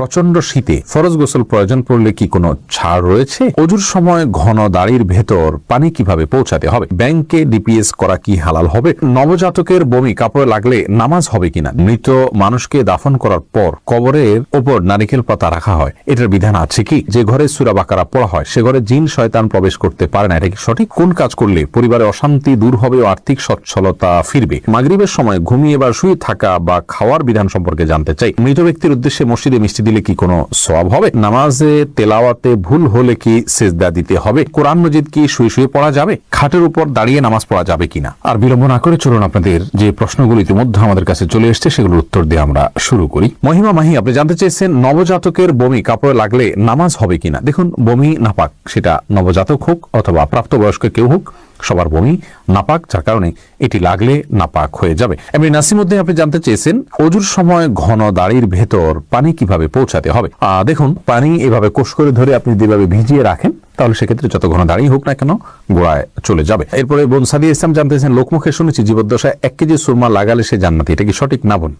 প্রচন্ড শীতে ফরজ গোসল প্রয়োজন পড়লে কি কোনো ছাড় রয়েছে? অজুর সময় ঘন দাড়ির ভেতর পানি কিভাবে পৌঁছাতে হবে? ব্যাংকে ডিপিএস করা কি হালাল হবে? নবজাতকের বমি কাপড়ে লাগলে নামাজ হবে কিনা? মৃত মানুষকে দাফন করার পর কবরের ওপর নারিকেল পাতা রাখা হয়, এটার বিধান আছে কি? যে ঘরে সূরা বাকারা পড়া হয় সে ঘরে জিন শয়তান প্রবেশ করতে পারে না, এটা কি সঠিক? কোন কাজ করলে পরিবারে অশান্তি দূর হবে ও আর্থিক সচ্ছলতা ফিরবে? মাগরিবের সময় ঘুমিয়ে বা শুয়ে থাকা বা খাওয়ার বিধান সম্পর্কে জানতে চাই। মৃত ব্যক্তির উদ্দেশ্যে মসজিদে মিষ্টি দিলে কি কোনো সওয়াব হবে? নামাজে তেলাওয়াতে ভুল হলে কি সিজদা দিতে হবে? কোরআন মজিদ কি শুয়ে শুয়ে পড়া যাবে? খাটের উপর দাঁড়িয়ে নামাজ পড়া যাবে কিনা? আর বিলম্ব না করে চলুন আপনাদের যে প্রশ্নগুলো ইতিমধ্যে আমাদের কাছে চলে এসেছে সেগুলোর উত্তর দিয়ে আমরা শুরু করি। মহিমা মাহি, আপনি জানতে চেয়েছেন নবজাতকের বমি কাপড়ে লাগলে নামাজ হবে কিনা। দেখুন, বমি নাপাক, সেটা নবজাতক হোক অথবা প্রাপ্তবয়স্ক কেউ হোক, সবার বমি নাপাক, যার কারণে এটি লাগলে নাপাক হয়ে যাবে। এমনি নাসিমউদ্দিন, আপনি জানতে চেয়েছেন অজুর সময় ঘন দাড়ির ভেতর পানি কিভাবে পৌঁছাতে হবে। দেখুন, পানি এভাবে কোষ করে ধরে আপনি যেভাবে ভিজিয়ে রাখেন তাহলে সেক্ষেত্রে যত ঘন দাড়ি হোক না কেন গোড়ায় চলে যাবে। এরপরে বোন সাদিয়া ইসলাম জানতে চেয়েছেন লোকমুখে শুনেছি জীবদ্দশায় 1 কেজি সুরমা লাগালে সে জান্নাতি, এটা কি সঠিক? না বোন,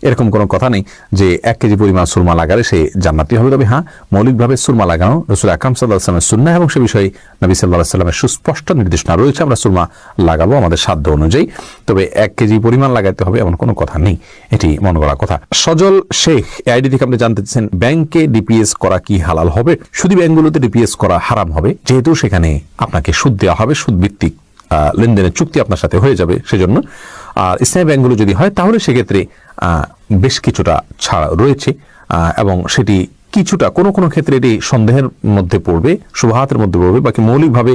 এরকম কোনো কথা নেই যে 1 কেজি পরিমাণ সুরমা লাগালে সে জান্নাতি হবে। তবে হ্যাঁ, মৌলিকভাবে সুরমা লাগানো রাসূল আকরাম সাল্লাল্লাহু আলাইহি ওয়াসাল্লামের সুন্নাহ এবং সে বিষয়ে নবী সাল্লাল্লাহু আলাইহি ওয়াসাল্লামের সুস্পষ্ট নির্দেশনা রয়েছে। আমরা সুরমা লাগাবো আমাদের সাধ্য অনুযায়ী, তবে 1 কেজি পরিমাণ লাগাতে হবে এমন কোনো কথা নেই, এটি মন গড়া কথা। সজল শেখ আইডি থেকে আপনি জানতে চাচ্ছেন ব্যাংকে ডিপিএস করা কি হালাল হবে? শুধু ব্যাংকগুলোতে ডিপিএস করা হারাম হবে, যেহেতু সেখানে আপনাকে সুদ দেওয়া হবে, সুদ ভিত্তিক লেনদেনের চুক্তি আপনার সাথে হয়ে যাবে সেজন্য। আর ইসলামী ব্যাংকগুলো যদি হয় তাহলে সেক্ষেত্রে বেশ কিছুটা ছাড় রয়েছে এবং সেটি কিছুটা কোনো ক্ষেত্রে এটি সন্দেহের মধ্যে পড়বে, শুবহাতের মধ্যে পড়বে, বাকি মৌলিকভাবে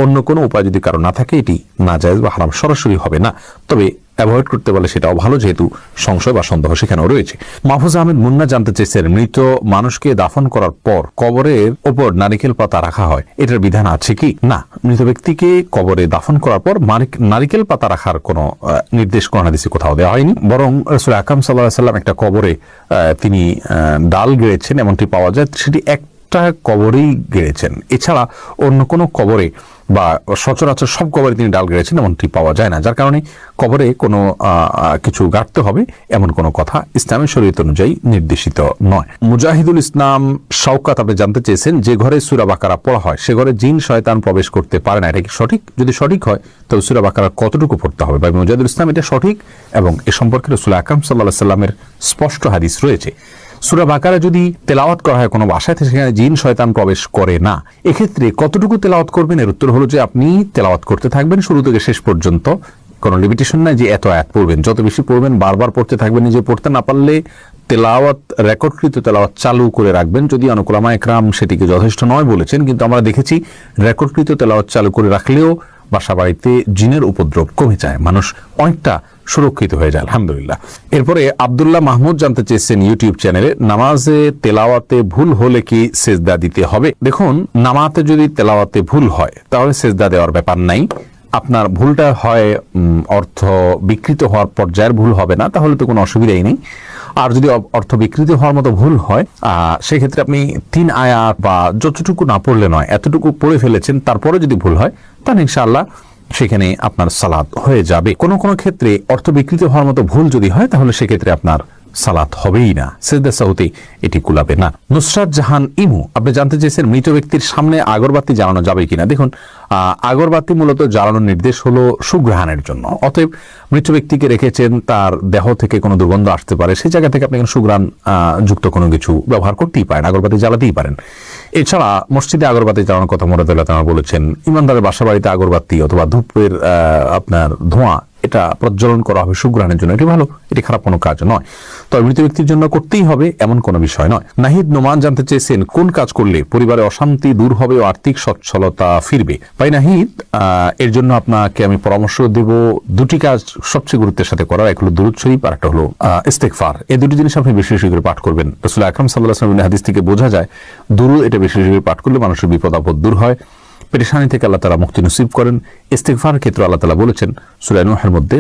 অন্য কোনো উপায় যদি কারো না থাকে এটি নাজায়েজ বা হারাম সরাসরি হবে না। তবে অ্যাভয়েড করতে পারলে সেটাও ভালো, যেহেতু সংশয় বা সন্দেহ সেখানেও রয়েছে। মাহফুজ আহমেদ মুন্না জানতে চেয়েছেন মৃত মানুষকে দাফন করার পর কবরের ওপর নারিকেল পাতা রাখা হয়, এটার বিধান আছে কি? না, মৃত ব্যক্তিকে কবরে দাফন করার পর নারিকেল পাতা রাখার কোনো নির্দেশ কোরআন হাদিসে কোথাও দেওয়া হয়নি, বরং রাসূল আকরাম সাল্লাল্লাহু আলাইহি ওয়াসাল্লাম একটা কবরে তিনি ডাল গেড়েছেন এমনটি পাওয়া যায়, সেটি একটা কবরেই গেড়েছেন, এছাড়া অন্য কোনো কবরে বা সচরাচর সব কবরে তিনি ডাল গেড়েছেন এমনটি পাওয়া যায় না, যার কারণে কবরে কোনো কিছু গাঁটতে হবে এমন কোনো কথা ইসলামের শরীয়ত অনুযায়ী নির্দেশিত নয়। মুজাহিদুল ইসলাম শওকাত, আপনি জানতে চেয়েছেন যে ঘরে সূরা বাকারা পড়া হয় সে ঘরে জিন শয়তান প্রবেশ করতে পারে না, এটা কি সঠিক? যদি সঠিক হয় তবে সূরা বাকারা কতটুকু পড়তে হবে? ভাই মুজাহিদুল ইসলাম, এটা সঠিক এবং এ সম্পর্কে রাসূল আকরাম সাল্লাল্লাহু আলাইহি ওয়াসাল্লামের স্পষ্ট হাদিস রয়েছে। সূরা বাকারা যদি তেলাওয়াত করা হয় কোনো বাসায়, সেখানে জিন শয়তান প্রবেশ করে না, এক্ষেত্রে কতটুকু তেলাওয়াত করবেন? এর উত্তর হলো যে আপনি তেলাওয়াত করতে থাকবেন শুরু থেকে শেষ পর্যন্ত, কোনো লিমিটেশন নাই যে এত আয়াত পড়বেন, যত বেশি পড়বেন বারবার পড়তে থাকবেন। নিজে পড়তে না পারলে তেলাওয়াত রেকর্ডকৃত তেলাওয়াত চালু করে রাখবেন, যদি অনেক উলামা একরাম সেটিকে যথেষ্ট নয় বলেছেন, কিন্তু আমরা দেখেছি রেকর্ডকৃত তেলাওয়াত চালু করে রাখলেও বাসা বাড়িতে জিনের উপদ্রব কমে যায়, মানুষ অনেকটা সুরক্ষিত হয়ে যায় আলহামদুলিল্লাহ। এরপরে আব্দুল্লাহ মাহমুদ জানতে চেয়েছেন ইউটিউব চ্যানেলে নামাজে তেলাওয়াতে ভুল হলে কি সেজদা দিতে হবে? দেখুন, নামাজে যদি তেলাওয়াতে ভুল হয় তাহলে সেজদা দেওয়ার ব্যাপার নাই। আপনার ভুলটা হয় অর্থ বিকৃত হওয়ার পর্যায়ের ভুল হবে না, তাহলে তো কোনো অসুবিধাই নেই। আর যদি অর্থ বিকৃত হওয়ার মতো ভুল হয় সেক্ষেত্রে আপনি 3 আয়াত বা যতটুকু না পড়লে নয় এতটুকু পড়ে ফেলেছেন, তারপরে যদি ভুল হয় তাহলে ইনশাআল্লাহ সেখানে আপনার সালাত হয়ে যাবে। কোনো ক্ষেত্রে অর্থ বিকৃত হওয়ার মতো ভুল যদি হয় তাহলে সেক্ষেত্রে আপনার সালাত হবেই না, সিজদা সাহুতে এটি কুলাবে না। নুসরাত জাহান ইমু, আপনি জানতে চেয়েছেন মৃত ব্যক্তির সামনে আগরবাতি জ্বালানো যাবে কিনা। দেখুন, আগরবাতি মূলত জ্বালানোর নির্দেশ হলো সুঘ্রাণের জন্য, অতএব মৃত ব্যক্তিকে রেখেছেন, তার দেহ থেকে কোনো দুর্গন্ধ আসতে পারে, সেই জায়গা থেকে আপনি সুঘ্রাণ যুক্ত কোনো কিছু ব্যবহার করতেই পারেন, আগরবাতি জ্বালাতেই পারেন। এছাড়া মসজিদে আগরবাতি জ্বালানোর কথা মুরাদুল্লাহ তাআলা বলেছেন, ইমানদারের বাসা বাড়িতে আগরবাতি অথবা ধূপের আপনার ধোঁয়া এটা প্রজ্বলন করা হবে সুঘ্রাণের জন্য, এটি ভালো, এটি খারাপ কোনো কাজ নয়, তবে মৃত ব্যক্তির জন্য করতেই হবে এমন কোনো বিষয় নয়। নাহিদ নোমান জানতে চেয়েছেন কোন কাজ করলে পরিবারে অশান্তি দূর হবে ও আর্থিক সচ্ছলতা ফিরবে। ভাই নাহিদ, এর জন্য আপনাকে আমি পরামর্শ দেব 2টি কাজ সবচেয়ে গুরুত্বের সাথে করার, এক হলো দুরূদ শরীফ আর একটা হলো ইস্তেগফার। এই 2টি জিনিস আপনি বেশি বেশি করে পাঠ করবেন। রাসূল আকরাম সাল্লাল্লাহু আলাইহি ওয়াসাল্লামের হাদিস থেকে বোঝা যায় দুরূদ এটা বেশি বেশি করে পাঠ করলে মানুষের বিপদ আপদ দূর হয়, পেরেশানি থেকে আল্লাহ তাআলা মুক্তি নসিব করেন। ইস্তিগফারের ক্ষেত্রে আল্লাহ তাআলা বলেছেন সূরা নূহের মধ্যে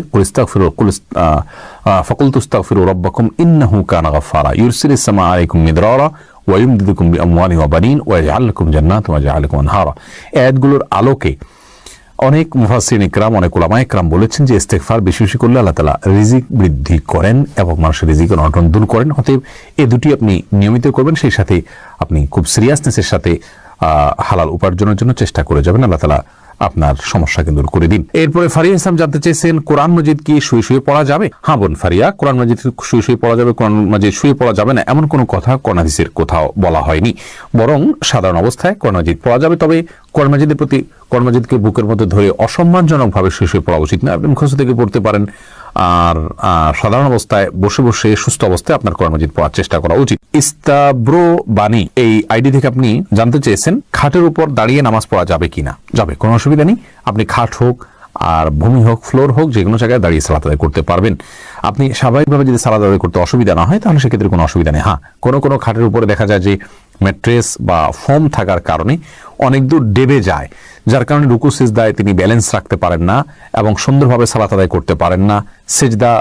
ফাকুলতু আস্তাগফিরু রাব্বাকুম ইন্নাহু কানা গাফফারা ইউরসিলিস সামা আলাইকুম মিদরারা ওয়া ইউমদিদুকুম বিআমওয়ালিন ওয়া বানিন ওয়া ইয়াজআল লাকুম জান্নাতিন ওয়া ইয়াজআল লাকুম আনহারা। আয়াতগুলোর আলোকে অনেক মুফাসসিরিন ইকরাম, অনেক উলামা ইকরাম বলেছেন যে ইস্তেগফার বেশি বেশি করলে আল্লাহ তাআলা রিজিক বৃদ্ধি করেন এবং মানুষের রিজিকের অনটন দূর করেন। অতএব এই দুটি আপনি নিয়মিত করবেন, সেই সাথে আপনি খুব সিরিয়াসনেসের সাথে হালাল উপার্জনের জন্য চেষ্টা করে যাবেন। আল্লাহ তাআলা আপনার সমস্যাকে দূর করে দিন। এরপরে ফারিয়া ইসলাম জানতে চেয়েছেন, কোরআন মাজিদ কি শুয়ে শুয়ে পড়া যাবে? হ্যাঁ বোন ফারিয়া, কোরআন মাজিদ শুয়ে শুয়ে পড়া যাবে, কোরআন মাজিদ শুয়ে পড়া যাবে না এমন কোনো কথা কোরআন হাদিসের কোথাও বলা হয়নি। বরং সাধারণ অবস্থায় কোরআন মাজিদ পড়া যাবে, তবে কোরআন মাজিদের প্রতি কোরআন মাজিদকে বুকের মধ্যে ধরে অসম্মানজনকভাবে শুয়ে শুয়ে পড়া উচিত না। আপনি মুখস্থ থেকে পড়তে পারেন, আর সাধারণ অবস্থায় বসে বসে সুস্থ অবস্থায় আপনার কোরআন মাজিদ পড়ার চেষ্টা করা উচিত। ইস্তাব্রো বাণী এই আইডি থেকে আপনি জানতে চেয়েছেন, খাটের উপর দাঁড়িয়ে নামাজ পড়া যাবে কিনা? যাবে, কোনো অসুবিধা নেই। আপনি খাট হোক আর ভূমি হোক, ফ্লোর হোক, যে কোনো জায়গায় দাঁড়িয়ে সালাত আদায় করতে পারবেন। আপনি স্বাভাবিকভাবে যদি সালাত আদায় করতে অসুবিধা না হয় তাহলে সেক্ষেত্রে কোনো অসুবিধা নেই। হ্যাঁ, কোনো কোনো খাটের উপরে দেখা যায় যে ম্যাট্রেস বা ফোম থাকার কারণে অনেক দূর ডেবে যায়, যার কারণে রুকু সিজদায় তিনি ব্যালেন্স রাখতে পারেন না এবং সুন্দরভাবে সালাত আদায় করতে পারেন না, সিজদা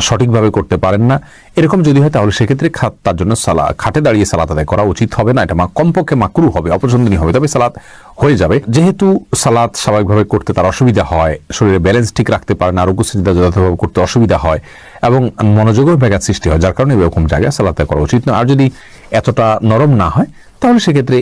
সঠিকভাবে করতে পারেন না। এরকম যদি হয় তাহলে সেক্ষেত্রে তার জন্য খাটে দাঁড়িয়ে সালাত আদায় করা উচিত হবে না। এটা কমপক্ষে মাকরুহ হবে, অপছন্দনীয় হবে, তবে সালাত হয়ে যাবে। যেহেতু সালাত স্বাভাবিকভাবে করতে তার অসুবিধা হয়, শরীরে ব্যালেন্স ঠিক রাখতে পারে না, রুকু সিজদা যথাযথভাবে করতে অসুবিধা হয় এবং মনোযোগের ব্যাঘাত সৃষ্টি হয়, যার কারণে এরকম জায়গায় সালাত আদায় করা উচিত না। আর যদি এতটা নরম না হয় তাহলে সেক্ষেত্রে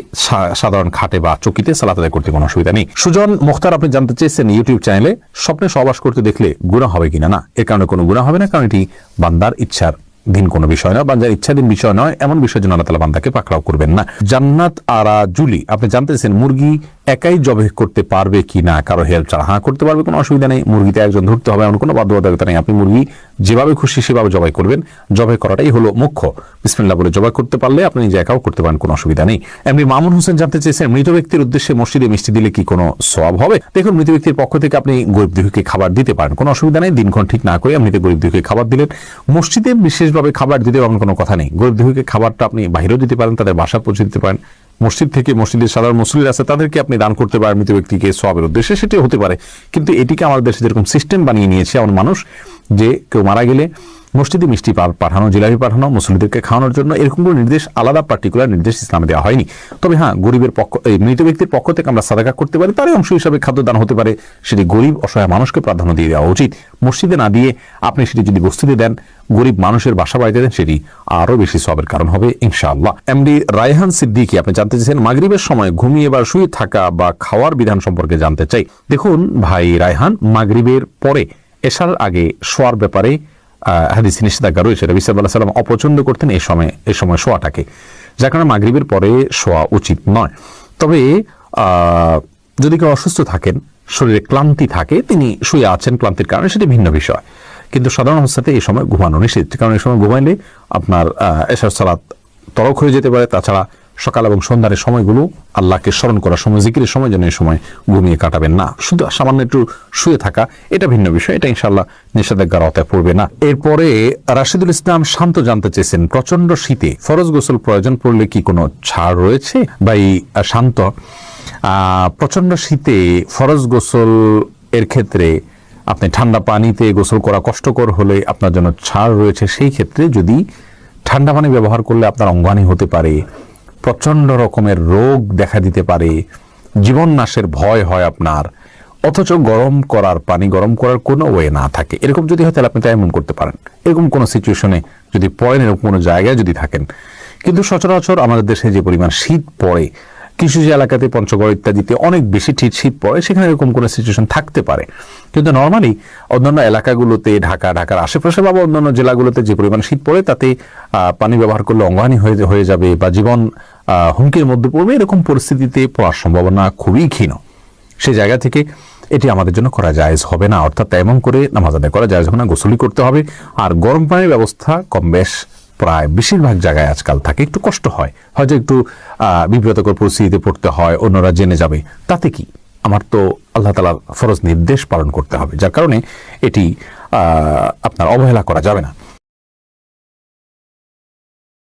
সাধারণ খাটে বা চকিতে সালাত আদায় করতে কোনো অসুবিধা নেই। সুজন মুখতার আপনি জানতে চেয়েছেন, ইউটিউব চ্যানেলে স্বপ্নে সহবাস করতে দেখলে গুনাহ হবে কিনা? না, এর কারণে কোনো গুনাহ হবে না, কারণ এটি বান্দার ইচ্ছার দিন কোনো বিষয় নয়, বান্দার ইচ্ছাধীন বিষয় নয়, এমন বিষয়ের জন্য আল্লাহ তাআলা বান্দাকে পাকড়াও করবেন না। জান্নাত আরা জুলি আপনি জানতে চেয়েছেন, মুরগি একাই জবাই করতে পারবে কি না কারো হেল্প ছাড়া? হ্যাঁ, করতে পারবে, কোনো অসুবিধা নেই। মুরগিতে একজন ধরতে হবে এমন কোনো বাধ্যবাধকতা নেই। আপনি মুরগি যেভাবে খুশি সেভাবে জবাই করবেন, জবাই করাটাই হলো মুখ্য। বিসমিল্লাহ বলে জবাই করতে পারলে আপনি নিজে একাও করতে পারেন, কোনো অসুবিধা নেই। এমনি মামুন হোসেন জানতে চেয়েছেন, মৃত ব্যক্তির উদ্দেশ্যে মসজিদে মিষ্টি দিলে কি কোনো সওয়াব হবে? দেখুন, মৃত ব্যক্তির পক্ষ থেকে আপনি গরিব দুঃখীকে খাবার দিতে পারেন, কোনো অসুবিধা নেই। দিনক্ষণ ঠিক না করে আপনি গরিব দুঃখীকে খাবার দিলেন। মসজিদে বিশেষভাবে খাবার দিতে এমন কোনো কথা নেই। গরিব দুঃখীকে খাবারটা আপনি বাইরেও দিতে পারেন, তাদের বাসা পৌঁছে দিতে পারেন। মসজিদ থেকে, মসজিদের সাধারণ মুসল্লি আছে তাদেরকে আপনি দান করতে পারেন মৃত ব্যক্তিকে সওয়াবের উদ্দেশ্যে, সেটাই হতে পারে। কিন্তু এটিকে আমাদের দেশে যেরকম সিস্টেম বানিয়ে নিয়েছে এমন মানুষ, যে কেউ মারা গেলে মসজিদে মিষ্টি পাঠানো, জিলাপি পাঠানো মুসল্লিদেরকে খাওয়ানোর জন্য, এরকম কোনো নির্দেশ, আলাদা পার্টিকুলার নির্দেশ ইসলামে দেওয়া হয়নি। তবে হ্যাঁ, গরিবের পক্ষ, এই মৃত ব্যক্তির পক্ষ থেকে আমরা সাদাকা করতে পারি, তারই অংশ হিসাবে খাদ্যদান হতে পারে। সেটি গরিব অসহায় মানুষকে প্রাধান্য দিয়ে দেওয়া উচিত। মসজিদে না দিয়ে আপনি সেটি যদি বস্তিতে দেন, গরিব মানুষের বাসা বাড়িতে দেন, সেটি আরো বেশি সওয়াবের কারণ হবে ইনশাআল্লাহ। এমডি রায়হান সিদ্দিকী আপনি জানতে চাইছেন, মাগরিবের সময় ঘুমিয়ে বা শুয়ে থাকা বা খাওয়ার বিধান সম্পর্কে জানতে চাই। দেখুন ভাই রায়হান, মাগরিবের পরে এশার আগে শোয়ার ব্যাপারে হাদিসে নিষেধাজ্ঞা রয়েছে। নবী সাল্লাল্লাহু আলাইহি ওয়াসাল্লাম অপছন্দ করতেন এই সময় শোয়াটাকে, যার কারণে মাগরিবের পরে শোয়া উচিত নয়। তবে যদি কেউ অসুস্থ থাকেন, শরীরে ক্লান্তি থাকে, তিনি শুয়ে আছেন ক্লান্তির কারণে, সেটি ভিন্ন বিষয়। কিন্তু সাধারণ অবস্থাতে এই সময় ঘুমানো নিষেধ, কারণ এই সময় ঘুমাইলে আপনার এশার সালাত তরক হয়ে যেতে পারে। তাছাড়া সকাল এবং সন্ধ্যার সময়গুলো আল্লাহকে স্মরণ করার সময়, জিকিরের সময় যেন এই সময় ঘুমিয়ে কাটাবেন না। শুধু সামান্য একটু শুয়ে থাকা এটা ভিন্ন বিষয়, এটা ইনশাআল্লাহ নিষেধাজ্ঞার আওতায় পড়বে না। এরপরে রাশিদুল ইসলাম শান্ত জানতে চেয়েছেন, প্রচন্ড শীতে ফরজ গোসল প্রয়োজন পড়লে কি কোনো ছাড় রয়েছে? ভাই শান্ত, প্রচন্ড শীতে ফরজ গোসল এর ক্ষেত্রে আপনি ঠান্ডা পানিতে গোসল করা কষ্টকর হলে আপনার জন্য ছাড় রয়েছে। সেই ক্ষেত্রে যদি ঠান্ডা পানি ব্যবহার করলে আপনার অঙ্গহানি হতে পারে, প্রচন্ড রকমের রোগ দেখা দিতে পারে, জীবন নাশের ভয় হয় আপনার, অথচ গরম করার কোনো ওয়ে না থাকে, এরকম যদি হয় তাহলে আপনি তায়াম্মুম করতে পারেন। এরকম কোনো সিচুয়েশনে যদি পড়েন, এরকম কোনো জায়গায় যদি থাকেন। কিন্তু সচরাচর আমাদের দেশে যে পরিমাণ শীত পড়ে, কিছু যে এলাকাতে পঞ্চগড় ইত্যাদিতে অনেক বেশি শীত পড়ে, সেখানে এরকম কোনো সিচুয়েশন থাকতে পারে। কিন্তু নর্মালি অন্যান্য এলাকাগুলোতে, ঢাকার আশেপাশে বা অন্যান্য জেলাগুলোতে যে পরিমাণ শীত পড়ে, তাতে পানি ব্যবহার করলে অঙ্গহানি হয়ে যাবে বা জীবন হুমকির মধ্যে পড়বে, এরকম পরিস্থিতিতে পড়ার সম্ভাবনা খুবই ক্ষীণ। সেই জায়গা থেকে এটি আমাদের জন্য করা জায়েজ হবে না, অর্থাৎ তেমন করে নামাজ আদায় করা জায়েজ হবে না, গোসলই করতে হবে। আর গরম পানির ব্যবস্থা কম বেশ প্রায় বেশিরভাগ জায়গায় আজকাল থাকে, একটু কষ্ট হয়, হয়তো একটু বিব্রতকর পরিস্থিতিতে পড়তে হয়, অন্যরা জেনে যাবে, তাতে কি, আমার তো আল্লাহ তাআলার ফরজ নির্দেশ পালন করতে হবে, যার কারণে এটি আপনার অবহেলা করা যাবে না।